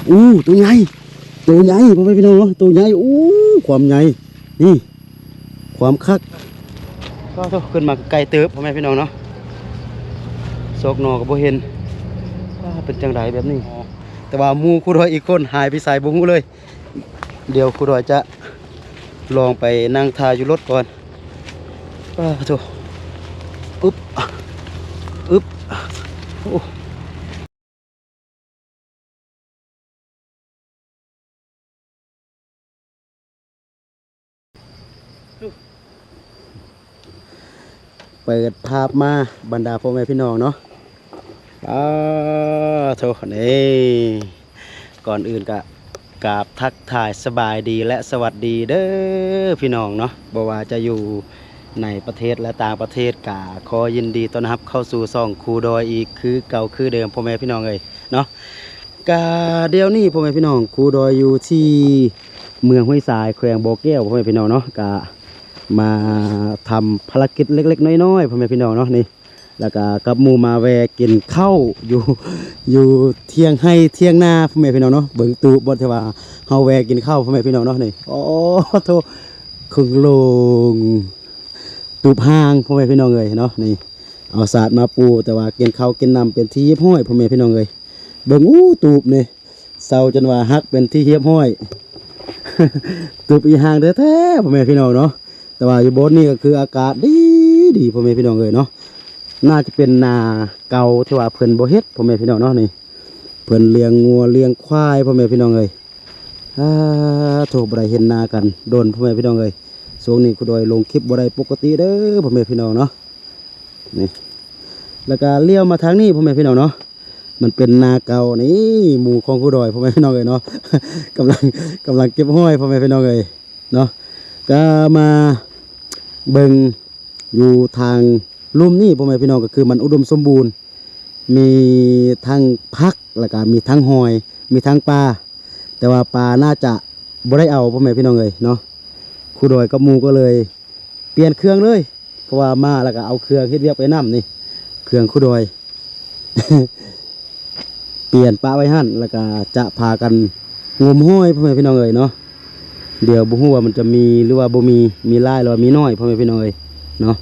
ตัวใหญ่พ่อแม่พี่น้องเนาะตัวใหญ่ความใหญ่นี่ความคักก็ขึ้นมาไกลเติบพ่อแม่พี่น้องเนาะโศกนอกับโบเห็นเป็นจังไรแบบนี้แต่ว่ามูครูดอยอีกคนหายไปใส่บุ้งเลยเดี๋ยวครูดอยจะลองไปนั่งทาอยู่รถก่อนโถอึ๊บโอ้เปิดภาพมาบรรดาพ่อแม่พี่น้องเนาะโทษนี่ก่อนอื่นก็กราบทักทายสบายดีและสวัสดีเด้อพี่น้องเนาะบ่ว่าจะอยู่ในประเทศและต่างประเทศกะขอยินดีต้อนรับเข้าสู่ช่องครูดอยอีกคือเก่าคือเดิมพ่อแม่พี่น้องเลยเนาะกะเดี๋ยวนี้พ่อแม่พี่น้องครูดอยอยู่ที่เมืองห้วยทรายแขวงบ่อแก้วพ่อแม่พี่น้องเนาะกะมาทำภารกิจเล็กๆน้อยๆพ่อแม่พี่น้องเนาะนี่แล้วก็กับหมู่มาแวกินข้าวอยู่เที่ยงให้เที่ยงหน้าพ่อแม่พี่น้องเนาะเบิ่งตูบนเทว่าเฮาแวกินข้าวพ่อแม่พี่น้องเนาะนี่โอ้โธ่ครึ่งโลงตูบห่างพ่อแม่พี่น้องเลยเนาะนี่เอาศาสตร์มาปูแต่ว่ากินข้าวกินน้ำเป็นที่เฮียบห้อยพ่อแม่พี่น้องเลยเบิ่งตูบนี่เศร้าจนว่าฮักเป็นที่เฮียบห้อย ตูบอีห่างแท้ๆพ่อแม่พี่น้องเนาะแต่ว่าอยู่บนนี่ก็คืออากาศดีพ่อแม่พี่น้องเลยเนาะน่าจะเป็นนาเก่าที่ว่าเพิ่นบ่เฮ็ดพ่อแม่พี่น้องเนาะนี่เพิ่นเลี้ยงงัวเลี้ยงควายพ่อแม่พี่น้องเลยโถบ่ได้เห็นนากันโดนพ่อแม่พี่น้องเลยช่วงนี้กูโดยลงคลิปบ่ได้ปกติเด้อพ่อแม่พี่น้องเนาะนี่แล้วก็เลี้ยวมาทางนี้พ่อแม่พี่น้องเนาะมันเป็นนาเก่านี่หมู่ของกูโดยพ่อแม่พี่น้องเลยเนาะ กำลังเก็บห้อยพ่อแม่พี่น้องเลยเนาะก็มาเบิ่งอยู่ทางลุ่มนี่พ่อแม่พี่น้องก็คือมันอุดมสมบูรณ์มีทั้งพักแล้วก็มีทั้งหอยมีทั้งปลาแต่ว่าปลาน่าจะบ่ได้เอาพ่อแม่พี่น้องเลยเนาะครูดอยกับหมู่ก็เลยเปลี่ยนเครื่องเลยเพราะว่ามาแล้วก็เอาเครื่องเฮ็ดเวียกไปน้ำนี่เครื่องครูดอย เปลี่ยนปลาไว้หั่นแล้วก็จะพากันงมห้อยพ่อแม่พี่น้องเลยเนาะเดี๋ยวบ่ฮู้ว่ามันจะมีหรือว่าบ่มีหลายหรือว่ามีน้อยพ่อแม่พี่น้องเลยเนาะ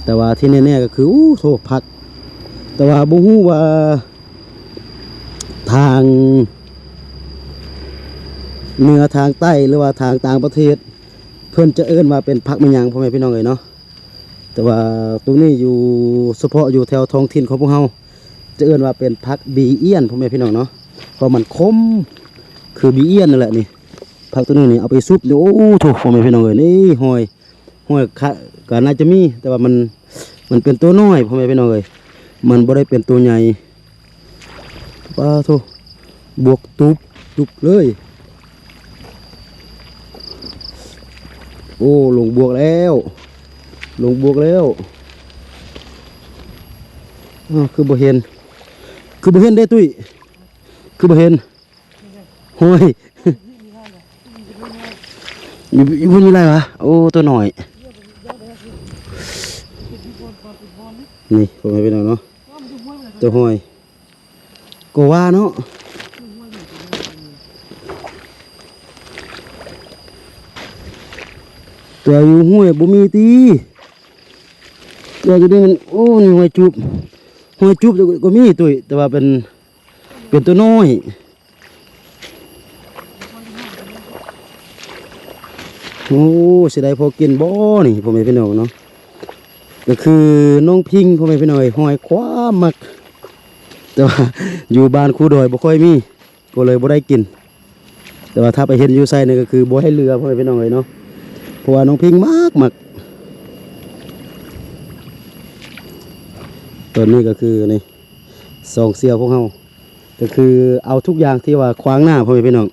แต่ว่าที่แน่ๆก็คือโถพักแต่ว่าบ่ฮู้ว่าทางเหนือทางใต้หรือว่าทางต่างประเทศเพิ่นจะเอิ้นว่าเป็นพักมันหยังพ่อแม่พี่น้องเลยเนาะแต่ว่าตรงนี้อยู่เฉพาะอยู่แถวท้องถิ่นของพวกเฮาจะเอิ้นว่าเป็นพักบีเอี้ยนพ่อแม่พี่น้องเนาะเพราะมันคมคือบีเอี้ยนนั่นแหละนี่พักตัวนี้นี่เอาไปซุปโอ้โถพ่อแม่พี่น้องเลยนี่หอยก็น่าจะมีแต่ว่ามันเป็นตัวน้อยพ่อแม่พี่น้องเลยมันบ่ได้เป็นตัวใหญ่ป้าโธ่บวกตุบเลยโอ้ลงบวกแล้วคือบ่เห็นได้ตุ้ยคือบ่เห็นห้อย อยู่บนนี้ไรวะโอ้ตัวหน่อยนี่ผมให้ไปหน่อยเนาะตัวหอยกว่าเนาะตัวอยู่ห้วยบ่มีตีตัวอยู่นี่มันโอ้นี่ห้อยจุบก็มีตัวแต่ว่าเป็นตัวน้อยโอ้เสียดายพอกินบ่นี่พ่อแม่พี่น้องเนาะก็คือน้องพิงพ่อแม่พี่น้องหอยคว้ามักแต่ว่าอยู่บ้านครูดอยบ่ค่อยมีก็เลยบ่ได้กินแต่ว่าถ้าไปเห็นอยู่ไสนี่ก็คือบ่ให้เรือพ่อแม่พี่น้องเนาะเพราะว่าน้องพิงมักตัวนี้ก็คือนี่สองเสี่ยวพวกเฮาก็คือเอาทุกอย่างที่ว่าขวางหน้าพ่อแม่พี่น้อง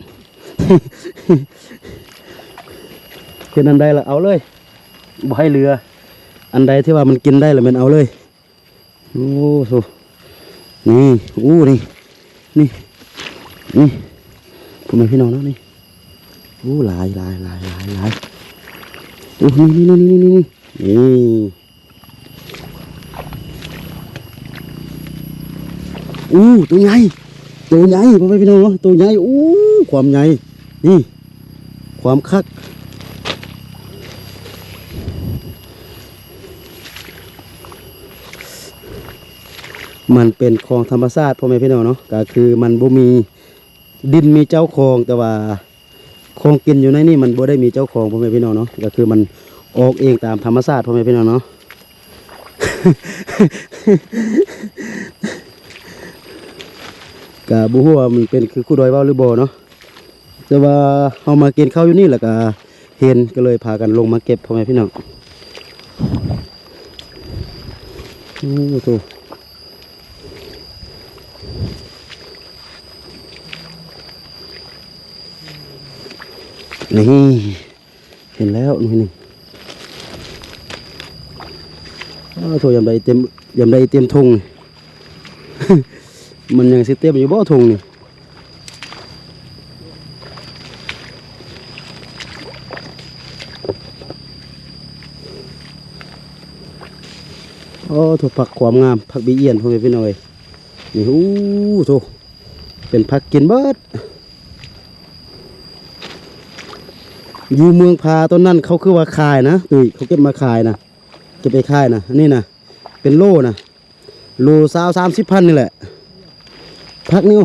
เป็นอันใดล่ะเอาเลยบ่ให้เรืออันใดที่ว่ามันกินได้ล่ะมันเอาเลยโอ้โหนี่นี่พ่อแม่พี่น้องเนาะนี่โอ้หลายโอ้นี่ตัวใหญ่ ตัวใหญ่พ่อแม่พี่น้องเนาะตัวใหญ่อู้ความใหญ่นี่ความคักมันเป็นของธรรมชาติพ่อแม่พี่น้องเนาะก็คือมันบ่มีดินมีเจ้าของแต่ว่าของกินอยู่ในนี่มันบ่ได้มีเจ้าของพ่อแม่พี่น้องเนาะก็คือมันออกเองตามธรรมชาติพ่อแม่พี่น้องเนาะ กะบ่ฮู้ว่ามันเป็นคือคู่ดอยเว้าหรือบ่เนาะแต่ว่าเฮามากินข้าวอยู่นี่แล้วก็เห็นก็เลยพากันลงมาเก็บพ่อแม่พี่น้องโอ้โหนี่เห็นแล้วนี่หนึ่งโถยำใดเต็มทง มันยังสิเต็มอยู่บ่ทงนี่โอ้ถูกผักความงามผักบีเอียนพ่อแม่พี่น้องนี่โอ้โถเป็นผักกินเบิดอยู่เมืองพาต้นนั้นเขาคือว่าขายนะตุ้ยเขาเก็บมาขายนะเก็บไปขายนะนี่นะเป็นโลนะโล30,000นี่แหละผักนิ้ว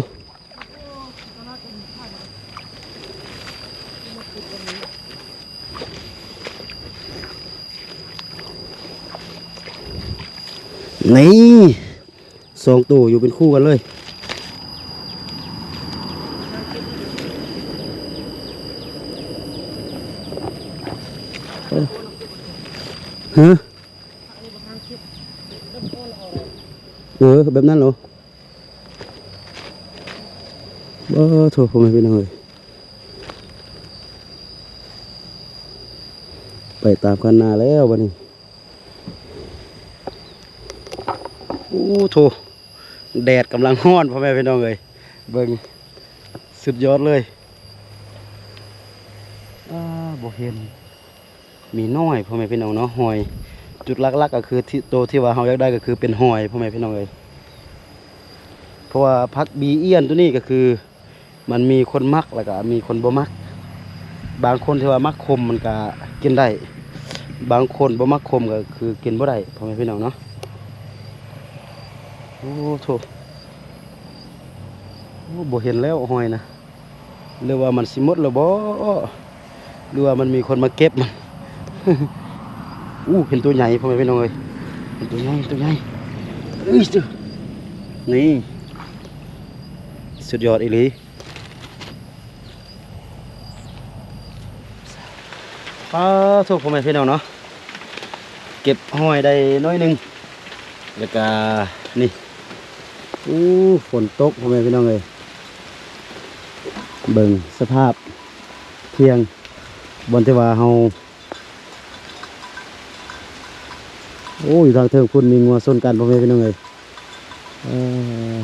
นี่2ตัวอยู่เป็นคู่กันเลยฮะแบบนั้นเหรอโทษผมไม่เป็นไรไปตามกันนาแล้ววันนี้โอ้โถแดดกำลังร้อนพ่อแม่พี่น้องเลยเบิ่งสุดยอดเลยบ่เห็นมีน้อยพ่อแม่พี่น้องเนาะหอยจุดหลักๆก็คือที่ตัวที่ว่าเราอยากได้ก็คือเป็นหอยพ่อแม่พี่น้องเลยเพราะว่าพักบีเอียนตัวนี้ก็คือมันมีคนมักแล้วก็มีคนบ่มักบางคนที่ว่ามักคมมันก็กินได้บางคนบ่มักคมก็คือกินบ่ได้พ่อแม่พี่น้องเนาะโอ้โถบ่เห็นแล้วหอยนะหรือว่ามันสิหมดแล้วบ่หรือว่ามันมีคนมาเก็บมัน เห็นตัวใหญ่พ่อแม่พี่น้องเลยเห็นตัวใหญ่นี่สุดยอดอีหลีโทษพ่อแม่พี่น้องเนาะเก็บหอยได้น้อยหนึ่งแล้วก็นี่ฝนตกพ่อแม่พี่น้องเลยเบิ่งสภาพเที่ยงบนที่ว่าเฮาอยู่ทางเทิงคุณมีงัวส้นกันพ่อแม่พี่น้องเลย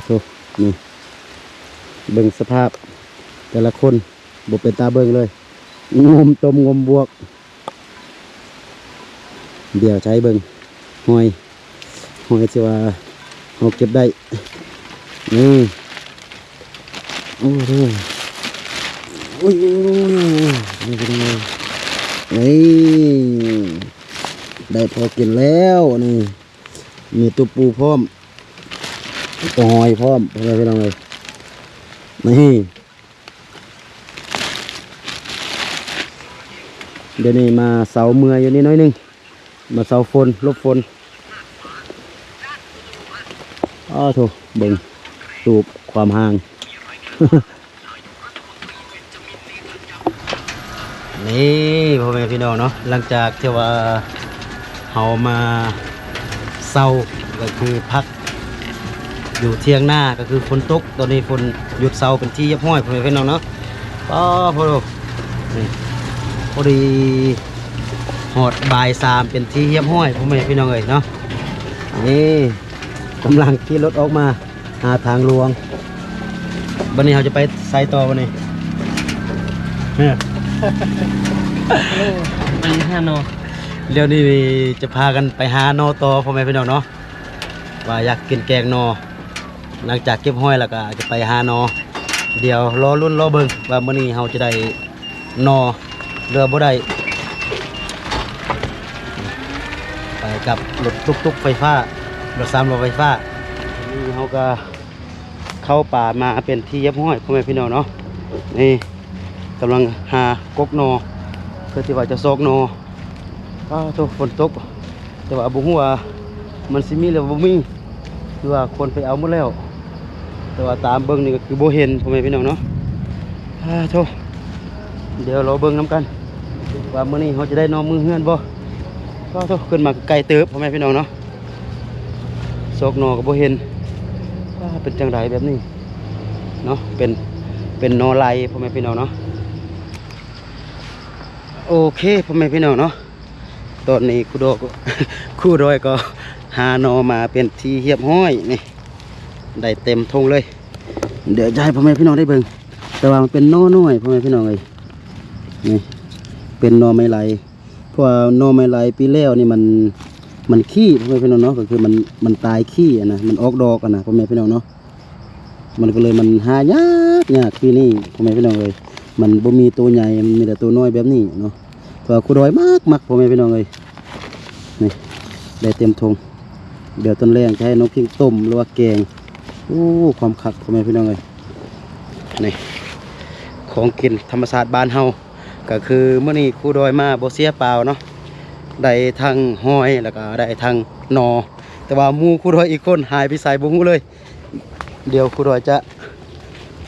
โถนี่เบิ่งสภาพแต่ละคนบ่เป็นตาเบิ่งเลยงมต้มงมบวกเดี๋ยวใช้เบิ่งหอยสิว่าเฮาเก็บได้นี่โอ้โหนี่เป็นไงนี่ได้พอกินแล้วนี่มีตัวปูพร้อมตัวหอยพร้อมอะไรไปลองเลยนี่เดี๋ยวนี้มาเสาเมื่ออยู่นี่น้อยนึงมาเสาฝนลบฝนโถเบ่งสูบความห่าง นี่พ่อแม่พี่น้องเนาะหลังจากที่ว่าเฮามาเศร้าก็คือพักอยู่เที่ยงหน้าก็คือฝนตกตอนนี้ฝนหยุดเศร้าเป็นที่เรียบร้อยพ่อแม่พี่น้องเนาะพอดีหอดบ่าย3เป็นที่เรียบร้อยพ่อแม่พี่น้องเนาะนี่กำลังขี่รถออกมาหาทางหลวงวันนี้เราจะไปไซต่อวันนี้ไปหาโนเดี๋ยวนี้จะพากันไปหานอต่อพ่อแม่พี่น้องเนาะว่าอยากกินแกงนอ หลังจากเก็บห้อยแล้วก็จะไปหานอเดี๋ยวรอรุ่นรอเบิ่งว่ามื้อนี้เราจะได้นอเรือบ่ได้ไปกับรถตุ๊กๆไฟฟ้ารถ3ล้อไฟฟ้านี่เราก็เข้าป่ามาเป็นที่เย็บห้อยพ่อแม่พี่น้องเนาะนี่กำลังหากกนอเพื่อที่ว่าจะซอกนอทุกฝนตกแต่ว่าบุ้งว่ามันสิมีหรือบ่มีคือว่าคนไปเอาหมดแล้วแต่ว่าตามเบิ้งนี่ก็คือบ่เห็นพ่อแม่พี่น้องเนาะทุกเดี๋ยวเราเบิ้งน้ำกันว่ามื้อนี้เขาจะได้นอมือเฮือนบ่ทุกขึ้นมาไกลเติบพ่อแม่พี่น้องเนาะซอกนอก็บ่เห็นเป็นจังไรแบบนี้เนาะเป็นนอไลพ่อแม่พี่น้องเนาะโอเคพ่อแม่พี่น้องเนาะตอนนี้ครูโดก็ ครูดอยก็หานอมาเป็นที่เหียบห้อยนี่ได้เต็มทงเลยเดี๋ยวจะให้พ่อแม่พี่น้องได้เบิ่งแต่ว่ามันเป็นนอน้อยพ่อแม่พี่น้องเลยนี่เป็นนอไม้ไหลเพราะว่านอไม้ไหลปีแล้วนี่มันขี้พ่อแม่พี่น้องเนาะก็คือมันตายขี้นะมันออกดอกนะพ่อแม่พี่น้องเนาะมันก็เลยมันหายากปีนี้พ่อแม่พี่น้องเลยมันบ่มีตัวใหญ่มันมีแต่ตัวน้อยแบบนี้เนาะตัวครูดอยมากพ่อแม่พี่น้องเลยนี่ได้เต็มทงเดี๋ยวต้นแรงจะให้น้องพิงต้มหรือว่าแกงความคักพ่อแม่พี่น้องเลยนี่ของกินธรรมชาติบ้านเฮาก็คือเมื่อนี้ครูดอยมาบ่เสียเปล่าเนาะได้ทั้งห้อยแล้วก็ได้ทั้งหนอแต่ว่าหมู่ครูดอยอีกคนหายไปใส่บ่ฮู้เลยเดี๋ยวครูดอยจะ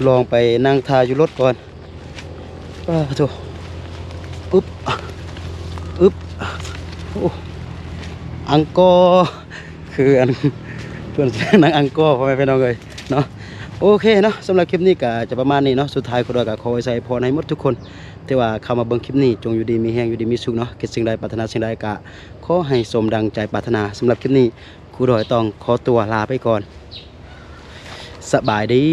ลองไปนั่งทาอยู่รถก่อนโธ่อึ๊บอังกอร์คืออันเพื่อนนั่งอังกอร์พ่อแม่พี่น้องเลยเนาะโอเคเนาะสำหรับคลิปนี้ก็จะประมาณนี้เนาะสุดท้ายครูดอยก็ขอให้ใส่พรให้หมดทุกคนที่ว่าเข้ามาเบิ่งคลิปนี้จงอยู่ดีมีแห้งอยู่ดีมีสุขเนาะคิดสิ่งใดปรารถนาสิ่งใดก็ขอให้สมดังใจปรารถนาสำหรับคลิปนี้ครูดอยต้องขอตัวลาไปก่อนสบายดี